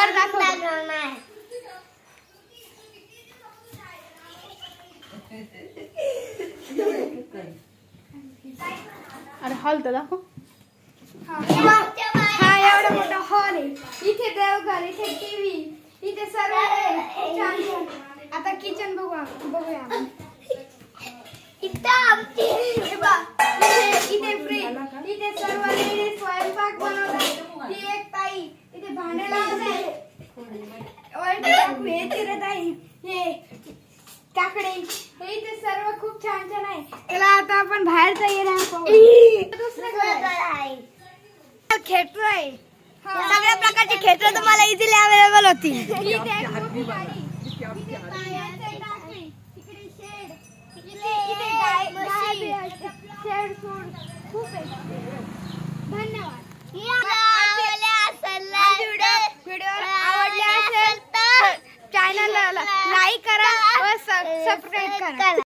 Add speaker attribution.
Speaker 1: घर दाखव. अरे हॉल तर दाखव. हा एवढा मोठा हॉल आहे. इथे देवघर, इथे टीव्ही, इथे सर्व छान. आता किचन बघूया आपण. इथे फ्रीज, इथे सर्व लेडीज स्वयंपाक बनवतात. ही एक ताई इथे भांडे लावते. हे काकडे, हे इथे सर्व खूप छान आहे. चला आता आपण बाहेर जाऊया. दुसरं खेळ आहे. सगळ्या प्रकारचे खेळ तुम्हाला इझिली अवेलेबल होतील. धन्यवाद. व्हिडिओ आवडले असेल तर चॅनलला लाईक करा व सबस्क्राईब करा.